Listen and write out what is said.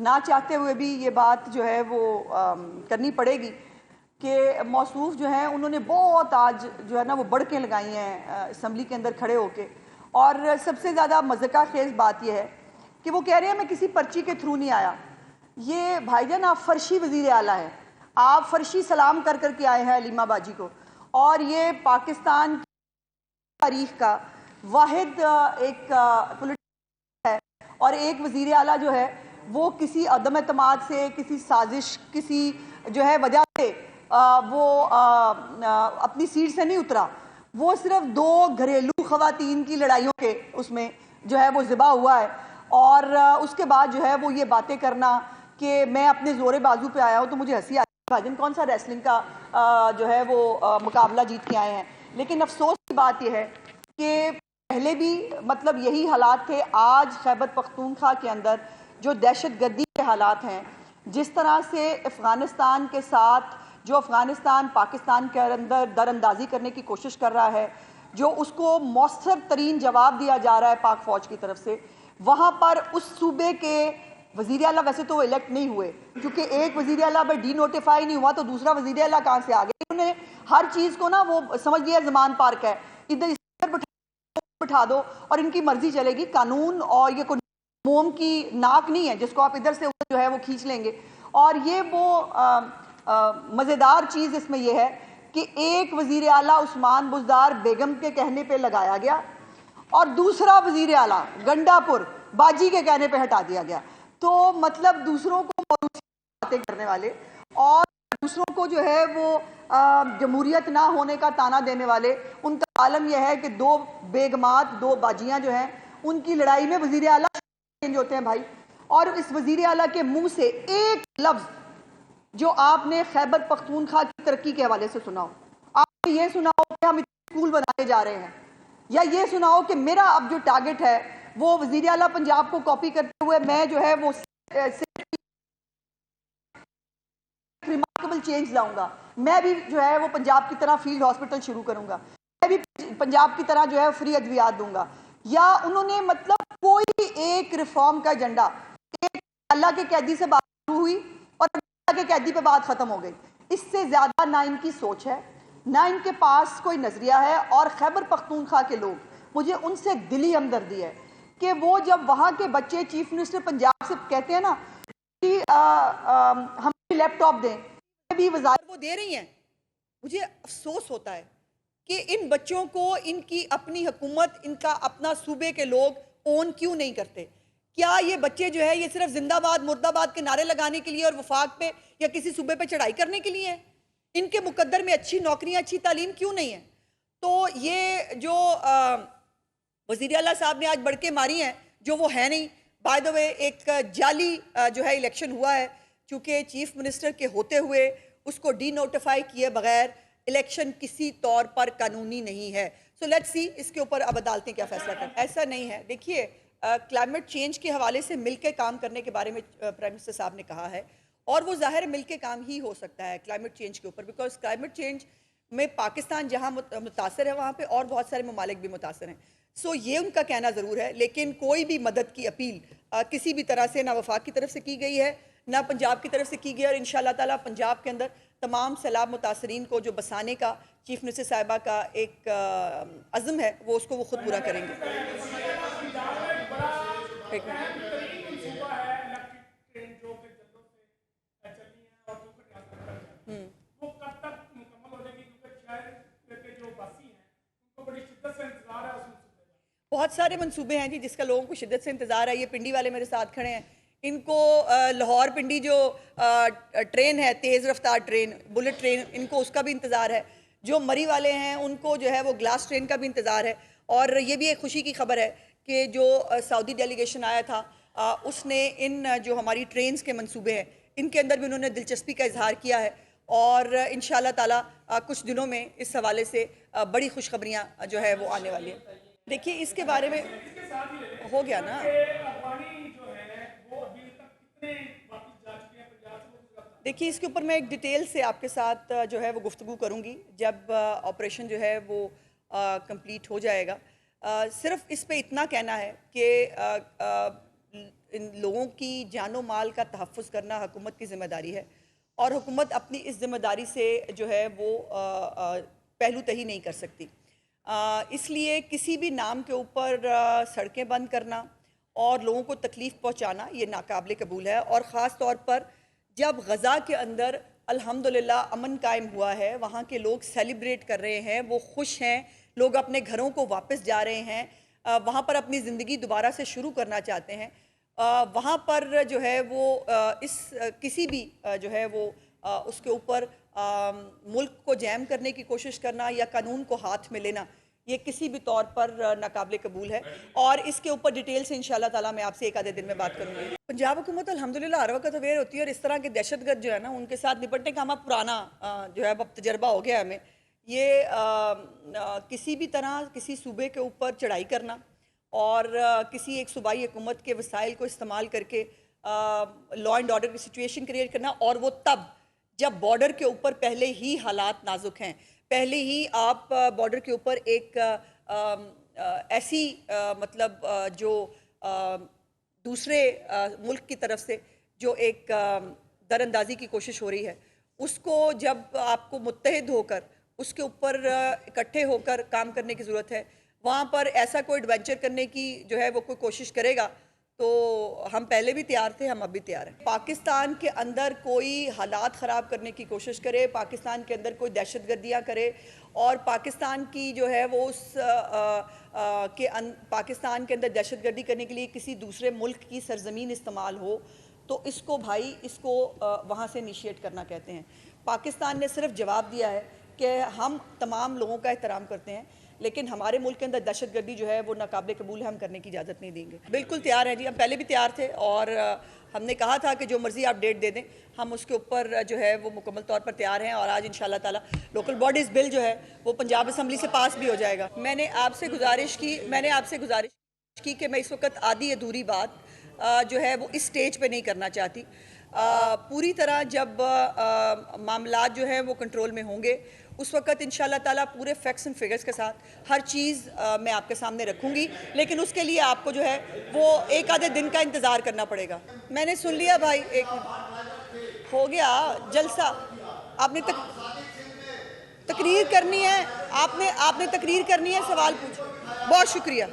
نہ چاہتے ہوئے بھی یہ بات جو ہے وہ کرنی پڑے گی کہ موصوف جو ہیں انہوں نے بہت آج جو ہے نا وہ بڑکیں لگائی ہیں اسمبلی کے اندر کھڑے ہو کے، اور سب سے زیادہ مذاقہ خیز بات یہ ہے کہ وہ کہہ رہے ہیں میں کسی پرچی کے تھرو نہیں آیا۔ یہ بھائی جان آپ فرشی وزیر اعلیٰ ہیں، آپ فرشی سلام کر کر کے آئے ہیں علیمہ باجی کو، اور یہ پاکستان کی تاریخ کا واحد ایک پولیٹیشن ہے، اور ایک وزیر اعلیٰ جو ہے وہ کسی عدم اعتماد سے، کسی سازش، کسی جو ہے وجہ سے وہ اپنی سیٹ سے نہیں اترا، وہ صرف 2 گھریلو خواتین کی لڑائیوں کے اس میں جو ہے وہ ذبح ہوا ہے، اور اس کے بعد جو ہے وہ یہ باتیں کرنا کہ میں اپنے زور بازو پہ آیا ہوں، تو مجھے ہنسی آتی ہے۔ بھائی جان کون سا ریسلنگ کا جو ہے وہ مقابلہ جیت کے آئے ہیں؟ لیکن افسوس کی بات یہ ہے کہ پہلے بھی مطلب یہی حالات تھے۔ آج خیبر پختونخوا کے اندر جو دہشت گردی کے حالات ہیں، جس طرح سے افغانستان کے ساتھ جو افغانستان پاکستان کے اندر در اندازی کرنے کی کوشش کر رہا ہے، جو اس کو مؤثر ترین جواب دیا جا رہا ہے پاک فوج کی طرف سے، وہاں پر اس صوبے کے وزیر اعلیٰ، ویسے تو وہ الیکٹ نہیں ہوئے کیونکہ ایک وزیر اعلیٰ اگر ڈی نوٹیفائی نہیں ہوا تو دوسرا وزیر اعلیٰ کہاں سے آ گئے؟ انہوں نے ہر چیز کو نا وہ سمجھ لیا زمان پارک ہے، ادھر بٹھا دو اور ان کی مرضی چلے گی۔ قانون اور یہ کوئی موم کی ناک نہیں ہے جس کو آپ ادھر سے جو ہے وہ کھینچ لیں گے۔ اور یہ وہ مزیدار چیز اس میں یہ ہے کہ ایک وزیر اعلیٰ عثمان بزدار بیگم کے کہنے پہ لگایا گیا اور دوسرا وزیر اعلیٰ گنڈا پور باجی کے کہنے پہ ہٹا دیا گیا۔ تو مطلب دوسروں کو باتیں کرنے والے اور دوسروں کو جو ہے وہ جمہوریت نہ ہونے کا تانا دینے والے، ان کا عالم یہ ہے کہ 2 بیگمات، 2 باجیاں جو ہیں ان کی لڑائی میں وزیر اعلیٰ چینج ہوتے ہیں بھائی۔ اور اس وزیر اعلیٰ کے منہ سے ایک لفظ جو آپ نے خیبر پختونخوا کی ترقی کے حوالے سے سنا ہو، آپ نے یہ سنا ہو کہ ہم اسکول بنانے جا رہے ہیں، یا یہ سنا ہو کہ میرا اب جو ٹارگٹ ہے وہ وزیر اعلیٰ پنجاب کو کاپی کرتے ہوئے میں جو ہے وہ ریمارکیبل چینج لاؤں گا، میں بھی جو ہے وہ پنجاب کی طرح فیلڈ ہاسپٹل شروع کروں گا، میں بھی پنجاب کی طرح جو ہے فری ادویات دوں گا، یا انہوں نے مطلب کوئی ایک ریفارم کا ایجنڈا، ایک اللہ کے قیدی سے بات شروع ہوئی اور اللہ کے قیدی پہ بات ختم ہو گئی، اس سے زیادہ نہ ان کی سوچ ہے، نہ ان کے پاس کوئی نظریہ ہے۔ اور خیبر پختونخوا کے لوگ، مجھے ان سے دلی ہمدردی ہے کہ وہ جب وہاں کے بچے چیف منسٹر پنجاب سے کہتے ہیں نا کہ ہم لیپ ٹاپ دیں، بھی وزارت وہ دے رہی ہیں، مجھے افسوس ہوتا ہے کہ ان بچوں کو ان کی اپنی حکومت، ان کا اپنا صوبے کے لوگ اون کیوں نہیں کرتے؟ کیا یہ بچے جو ہے یہ صرف زندہ باد مرد آباد کے نعرے لگانے کے لیے اور وفاق پہ یا کسی صوبے پہ چڑھائی کرنے کے لیے ہیں؟ ان کے مقدر میں اچھی نوکریاں، اچھی تعلیم کیوں نہیں ہے؟ تو یہ جو وزیر اعلیٰ صاحب نے آج بڑکے ماری ہیں جو وہ ہے نہیں، بائی دا وے ایک جعلی جو ہے الیکشن ہوا ہے، چونکہ چیف منسٹر کے ہوتے ہوئے اس کو ڈی نوٹیفائی کیے بغیر الیکشن کسی طور پر قانونی نہیں ہے۔ سو لیٹس سی اس کے اوپر اب عدالتیں کیا فیصلہ کریں۔ ایسا نہیں ہے، دیکھیے کلائمیٹ چینج کے حوالے سے مل کے کام کرنے کے بارے میں پرائم منسٹر صاحب نے کہا ہے، اور وہ ظاہر مل کے کام ہی ہو سکتا ہے کلائمیٹ چینج کے اوپر، بیکاز کلائمیٹ چینج میں پاکستان جہاں متاثر ہے وہاں پہ اور بہت سارے ممالک بھی متاثر ہیں۔ سو یہ ان کا کہنا ضرور ہے، لیکن کوئی بھی مدد کی اپیل کسی بھی طرح سے نہ وفاق کی طرف سے کی گئی ہے نہ پنجاب کی طرف سے کی گئی، اور انشاءاللہ تعالیٰ پنجاب کے اندر تمام سیلاب متاثرین کو جو بسانے کا چیف منسٹر صاحبہ کا ایک عزم ہے وہ اس کو وہ خود پورا کریں گے۔ بہت سارے منصوبے ہیں جی جس کا لوگوں کو شدت سے انتظار ہے۔ یہ پنڈی والے میرے ساتھ کھڑے ہیں، ان کو لاہور پنڈی جو ٹرین ہے، تیز رفتار ٹرین، بلٹ ٹرین، ان کو اس کا بھی انتظار ہے۔ جو مری والے ہیں ان کو جو ہے وہ گلاس ٹرین کا بھی انتظار ہے۔ اور یہ بھی ایک خوشی کی خبر ہے کہ جو سعودی ڈیلیگیشن آیا تھا اس نے ان جو ہماری ٹرینز کے منصوبے ہیں ان کے اندر بھی انہوں نے دلچسپی کا اظہار کیا ہے، اور انشاءاللہ تعالیٰ کچھ دنوں میں اس حوالے سے بڑی خوشخبریاں جو ہے وہ آنے والی ہیں۔ دیکھیے اس کے بارے میں ہو گیا نا، دیکھیے اس کے اوپر میں ایک ڈیٹیل سے آپ کے ساتھ جو ہے وہ گفتگو کروں گی جب آپریشن جو ہے وہ کمپلیٹ ہو جائے گا۔ صرف اس پہ اتنا کہنا ہے کہ ان لوگوں کی جان و مال کا تحفظ کرنا حکومت کی ذمہ داری ہے، اور حکومت اپنی اس ذمہ داری سے جو ہے وہ پہلو تہی نہیں کر سکتی۔ اس لیے کسی بھی نام کے اوپر سڑکیں بند کرنا اور لوگوں کو تکلیف پہنچانا یہ ناقابل قبول ہے، اور خاص طور پر جب غزہ کے اندر الحمدللہ امن قائم ہوا ہے، وہاں کے لوگ سیلیبریٹ کر رہے ہیں، وہ خوش ہیں، لوگ اپنے گھروں کو واپس جا رہے ہیں، وہاں پر اپنی زندگی دوبارہ سے شروع کرنا چاہتے ہیں، وہاں پر جو ہے وہ کسی بھی جو ہے وہ اس کے اوپر ملک کو جیم کرنے کی کوشش کرنا یا قانون کو ہاتھ میں لینا، یہ کسی بھی طور پر ناقابل قبول ہے، اور اس کے اوپر ڈیٹیل سے انشاءاللہ تعالیٰ میں آپ سے ایک آدھے دن میں بات کروں گی۔ پنجاب حکومت الحمدللہ ہر وقت اویئر ہوتی ہے، اور اس طرح کے دہشت گرد جو ہے نا ان کے ساتھ نپٹنے کا ہمارا پرانا جو ہے اب تجربہ ہو گیا ہمیں۔ یہ کسی بھی طرح کسی صوبے کے اوپر چڑھائی کرنا اور کسی ایک صوبائی حکومت کے وسائل کو استعمال کر کے لا اینڈ آرڈر کی سچویشن کریٹ کرنا، اور وہ تب جب بارڈر کے اوپر پہلے ہی حالات نازک ہیں، پہلے ہی آپ بارڈر کے اوپر ایک ایسی مطلب جو دوسرے ملک کی طرف سے جو ایک در اندازی کی کوشش ہو رہی ہے، اس کو جب آپ کو متحد ہو کر اس کے اوپر اکٹھے ہو کر کام کرنے کی ضرورت ہے، وہاں پر ایسا کوئی ایڈونچر کرنے کی جو ہے وہ کوئی کوشش کرے گا تو ہم پہلے بھی تیار تھے، ہم اب بھی تیار ہیں۔ پاکستان کے اندر کوئی حالات خراب کرنے کی کوشش کرے، پاکستان کے اندر کوئی دہشت گردیاں کرے، اور پاکستان کی جو ہے وہ پاکستان کے اندر دہشت گردی کرنے کے لیے کسی دوسرے ملک کی سرزمین استعمال ہو، تو اس کو وہاں سے انیشیٹ کرنا کہتے ہیں۔ پاکستان نے صرف جواب دیا ہے کہ ہم تمام لوگوں کا احترام کرتے ہیں، لیکن ہمارے ملک کے اندر دہشت گردی جو ہے وہ ناقابل قبول ہے، ہم کرنے کی اجازت نہیں دیں گے۔ بالکل تیار ہیں جی، ہم پہلے بھی تیار تھے، اور ہم نے کہا تھا کہ جو مرضی آپ ڈیٹ دے دیں ہم اس کے اوپر جو ہے وہ مکمل طور پر تیار ہیں، اور آج انشاءاللہ تعالی لوکل باڈیز بل جو ہے وہ پنجاب اسمبلی سے پاس بھی ہو جائے گا۔ میں نے آپ سے گزارش کی کہ میں اس وقت آدھی ادھوری بات جو ہے وہ اس سٹیج پہ نہیں کرنا چاہتی۔ پوری طرح جب معاملات جو ہیں وہ کنٹرول میں ہوں گے، اس وقت انشاءاللہ تعالیٰ پورے فیکٹس اینڈ فگرز کے ساتھ ہر چیز میں آپ کے سامنے رکھوں گی، لیکن اس کے لیے آپ کو جو ہے وہ ایک آدھے دن کا انتظار کرنا پڑے گا۔ میں نے سن لیا بھائی، ایک ہو گیا جلسہ، آپ نے تقریر کرنی ہے، آپ نے تقریر کرنی ہے، سوال پوچھ۔ بہت شکریہ۔